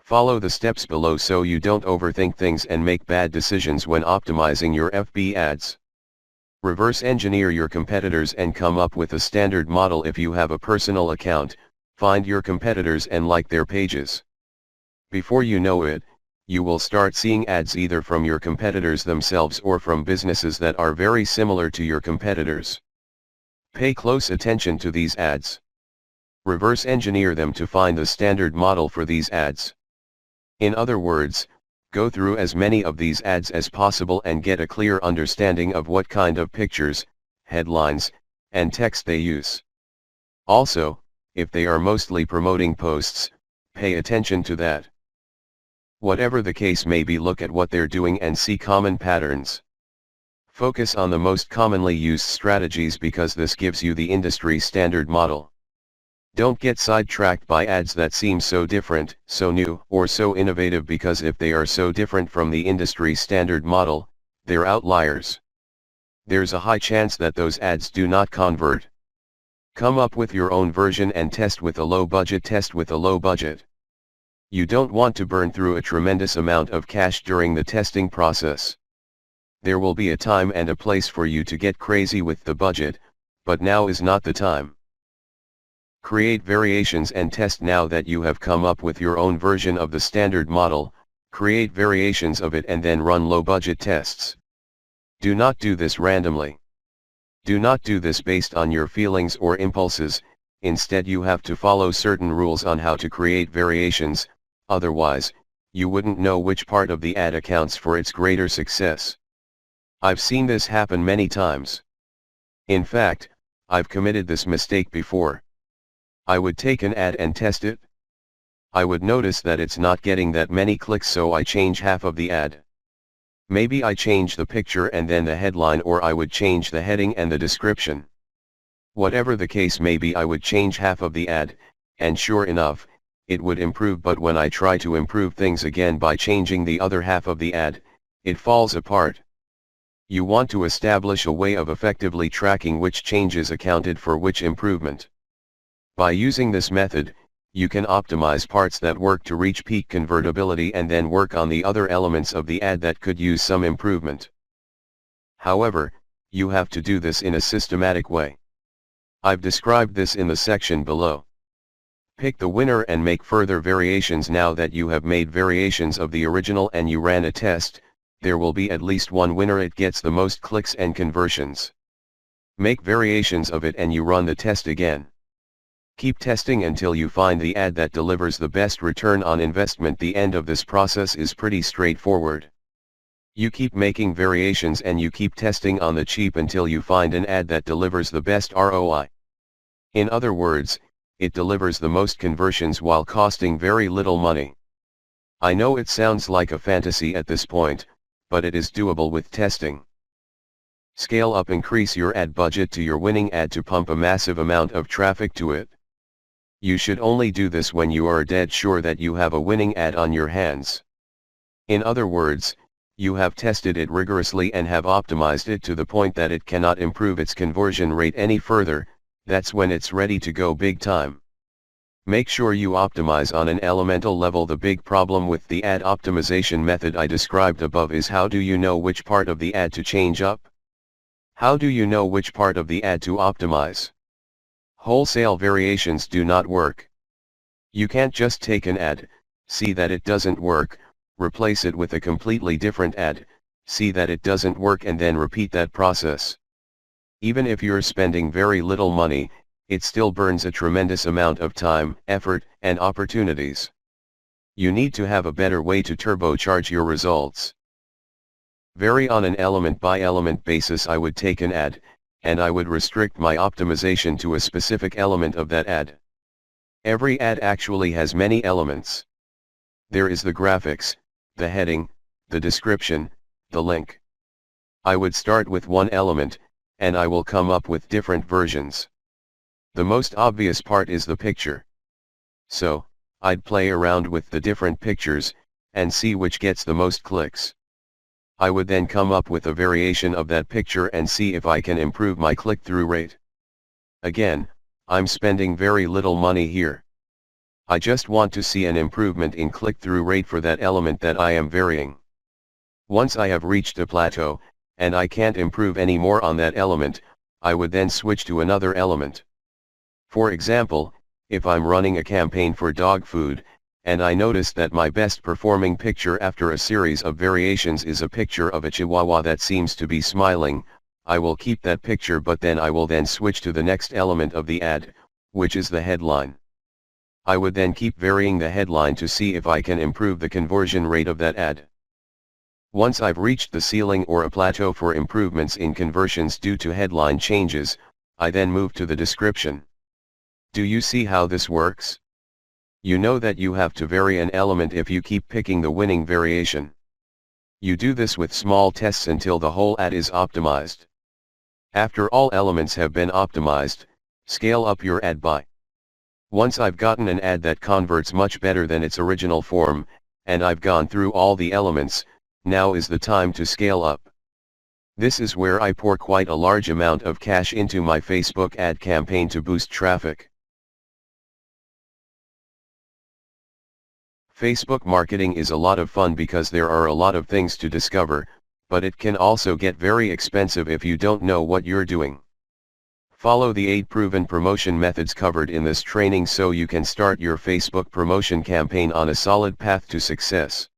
Follow the steps below so you don't overthink things and make bad decisions when optimizing your FB ads. Reverse engineer your competitors and come up with a standard model. If you have a personal account, find your competitors and like their pages. Before you know it, you will start seeing ads either from your competitors themselves or from businesses that are very similar to your competitors. Pay close attention to these ads. Reverse engineer them to find the standard model for these ads. In other words, go through as many of these ads as possible and get a clear understanding of what kind of pictures, headlines, and text they use. Also, if they are mostly promoting posts, pay attention to that. Whatever the case may be, look at what they're doing and see common patterns. Focus on the most commonly used strategies because this gives you the industry standard model. Don't get sidetracked by ads that seem so different, so new, or so innovative, because if they are so different from the industry standard model, they're outliers. There's a high chance that those ads do not convert. Come up with your own version and test with a low budget. You don't want to burn through a tremendous amount of cash during the testing process. There will be a time and a place for you to get crazy with the budget, but now is not the time. Create variations and test. Now that you have come up with your own version of the standard model, create variations of it and then run low budget tests. Do not do this randomly. Do not do this based on your feelings or impulses. Instead, you have to follow certain rules on how to create variations, otherwise, you wouldn't know which part of the ad accounts for its greater success. I've seen this happen many times. In fact, I've committed this mistake before. I would take an ad and test it. I would notice that it's not getting that many clicks, so I change half of the ad. Maybe I change the picture and then the headline, or I would change the heading and the description. Whatever the case may be, I would change half of the ad, and sure enough, it would improve. But when I try to improve things again by changing the other half of the ad, it falls apart. You want to establish a way of effectively tracking which changes accounted for which improvement. By using this method, you can optimize parts that work to reach peak convertibility and then work on the other elements of the ad that could use some improvement. However, you have to do this in a systematic way. I've described this in the section below. Pick the winner and make further variations. Now that you have made variations of the original and you ran a test, there will be at least one winner. It gets the most clicks and conversions. Make variations of it and you run the test again. Keep testing until you find the ad that delivers the best return on investment. The end of this process is pretty straightforward. You keep making variations and you keep testing on the cheap until you find an ad that delivers the best ROI. In other words, it delivers the most conversions while costing very little money. I know it sounds like a fantasy at this point, but it is doable with testing. Scale up. Increase your ad budget to your winning ad to pump a massive amount of traffic to it. You should only do this when you are dead sure that you have a winning ad on your hands. In other words, you have tested it rigorously and have optimized it to the point that it cannot improve its conversion rate any further. That's when it's ready to go big time. Make sure you optimize on an elemental level. The big problem with the ad optimization method I described above is, how do you know which part of the ad to change up? How do you know which part of the ad to optimize? Wholesale variations do not work. You can't just take an ad, see that it doesn't work, replace it with a completely different ad, see that it doesn't work, and then repeat that process. Even if you're spending very little money, it still burns a tremendous amount of time, effort, and opportunities. You need to have a better way to turbocharge your results. Vary on an element by element basis. I would take an ad, and I would restrict my optimization to a specific element of that ad. Every ad actually has many elements. There is the graphics, the heading, the description, the link. I would start with one element, and I will come up with different versions. The most obvious part is the picture. So, I'd play around with the different pictures, and see which gets the most clicks. I would then come up with a variation of that picture and see if I can improve my click-through rate. Again, I'm spending very little money here. I just want to see an improvement in click-through rate for that element that I am varying. Once I have reached a plateau, and I can't improve any more on that element, I would then switch to another element. For example, if I'm running a campaign for dog food, and I notice that my best performing picture after a series of variations is a picture of a chihuahua that seems to be smiling, I will keep that picture, but then I will then switch to the next element of the ad, which is the headline. I would then keep varying the headline to see if I can improve the conversion rate of that ad. Once I've reached the ceiling or a plateau for improvements in conversions due to headline changes, I then move to the description. Do you see how this works? You know that you have to vary an element if you keep picking the winning variation. You do this with small tests until the whole ad is optimized. After all elements have been optimized, scale up your ad by. Once I've gotten an ad that converts much better than its original form, and I've gone through all the elements, now is the time to scale up. This is where I pour quite a large amount of cash into my Facebook ad campaign to boost traffic. Facebook marketing is a lot of fun because there are a lot of things to discover, but it can also get very expensive if you don't know what you're doing. Follow the 8 proven promotion methods covered in this training so you can start your Facebook promotion campaign on a solid path to success.